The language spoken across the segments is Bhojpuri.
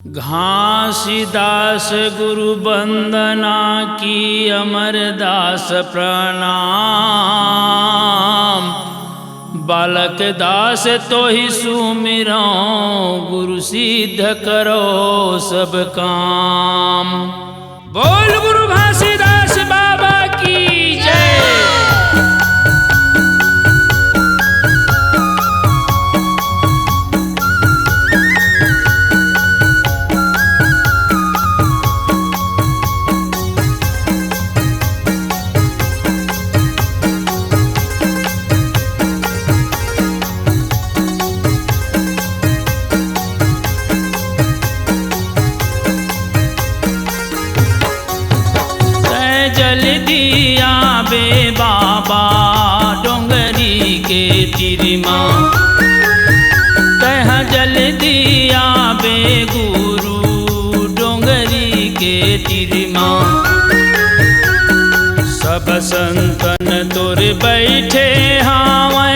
घासीदास गुरु वंदना की अमरदास प्रणाम। बालक दास तो ही सुमिरो गुरु सिद्ध करो सब काम। बोल गुरु घासीदास बाबा की जय। जल दिया बे बाबा डोंगरी के तिरमा, तह जल दिया बे गुरु डोंगरी के तिरमा। सब संतन तोर बैठे हावे,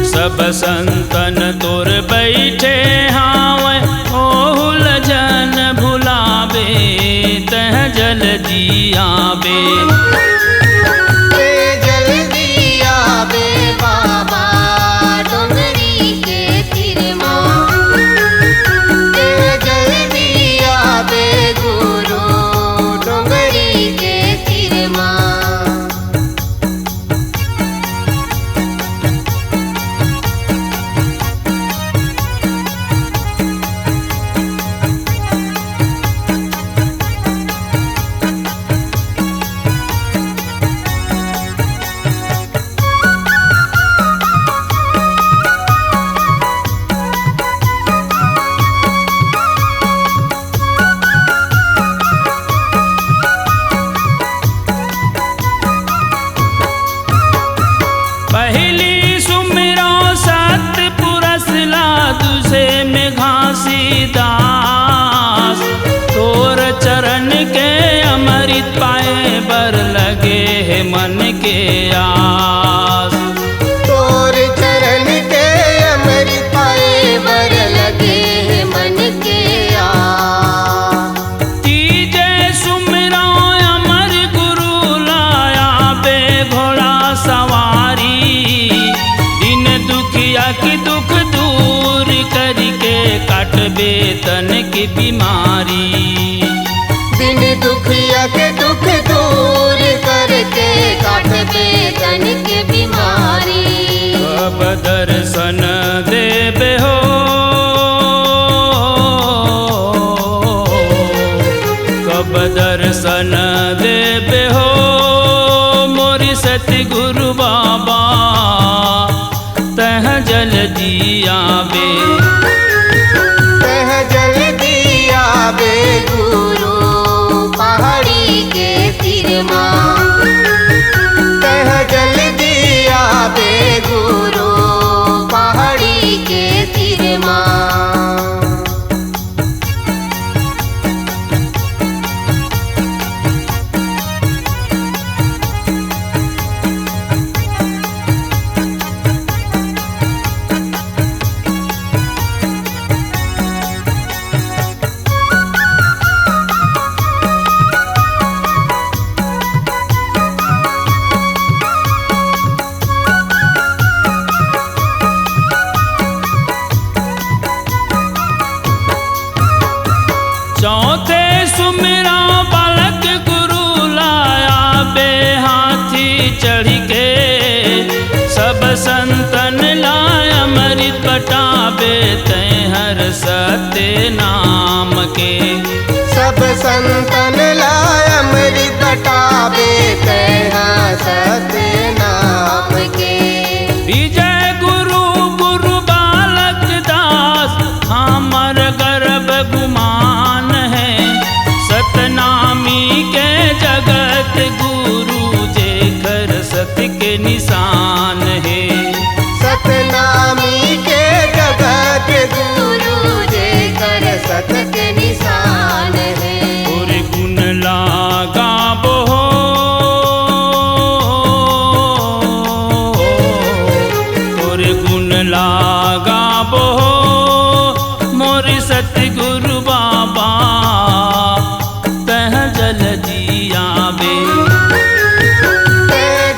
सब संतन तोर बैठे हावे। जन भुलावे तह जल दिया बे, जल दिया बे बाबा डोंगरी के तिरमा। जल दिया बे गुरु डोंगरी के तिरमा। पहली सुमिरो सतपुरस दूसरे में घासीदास। तोर चरण के अमृत पाए बर लगे है मन के आस। तोर चरण के अमृत पाए बर लगे है मन के आस। तीजे सुमिरो अमर गुरु लाया बे घोड़ा सवारी। दिन दुखिया की दुख दूर करके काटबे तन की बीमारी। दिन दुखिया के दुख दूर करके काटबे तन की बीमारी। कब दर्शन देबे हो, कब दर्शन देबे हो मोरी सती गुरु बाबा तह जल दिया बे। तह जल दिया बे गुरु पहाड़ी के तिरमा। तह जल दिया बे गुरु पहाड़ी के तिरमा। चौथे सुमिरा बालक गुरु लाया बे हाथी चढ़ के। सब संतन लाया अमृत बटाबे तय हर सत्य नाम के। सब संतन लाय अमृत बटाबे तेहा सत्य नाम के। विजय गुरु गुरु बालक दास हमर गर्भ गुमान है। सतनामी के जगत गुरु जे कर सत्य के निशान है। सतनामी के जगत गुरु जे कर सत्य के निशान है। और गुण लागा बो गुण लागा बो मोर सतगुरु बाबा तह जल्दी आवे।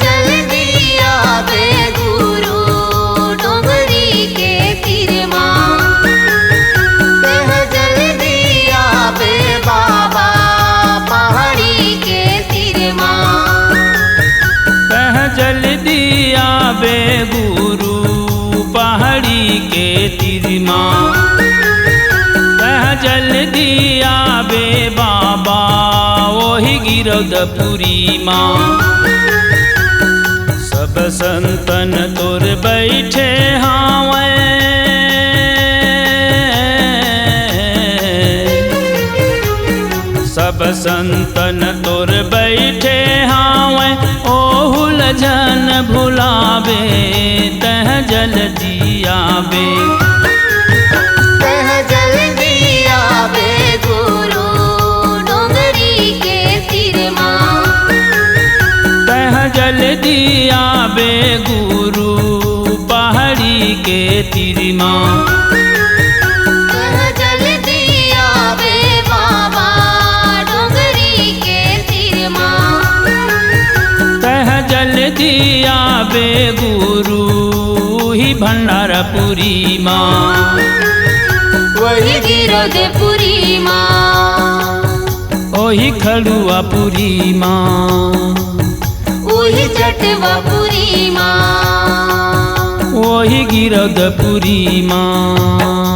जल्दी आवे गुरु डोंगरी के तीर माँ, जल्दी आवे बाबा पहाड़ी के तीर माँ। जल्दी आवे गुरु पहाड़ी के तीर माँ, जल्दी आवे बाबा वही गिरौदपुरी माँ। सब संतन तोर बैठे हावे, सब संतन तोर बैठे हावे ओहुल जन भुलावे तह जल्दी आवे। तह जल्दी आवे गुरु डोंगरी के तीर माँ, तह जल्दी आवे गुरु पहाड़ी के तीर माँ। जल्दी आवे बाबा डोंगरी के तीर माँ, जल्दी आवे गुरु ही भंडारपुरी माँ, वही गिरौदपुरी माँ। ओही खड़ुआपुरी माँ, वही जटवापुरी माँ, वही गिरौदपुरी माँ।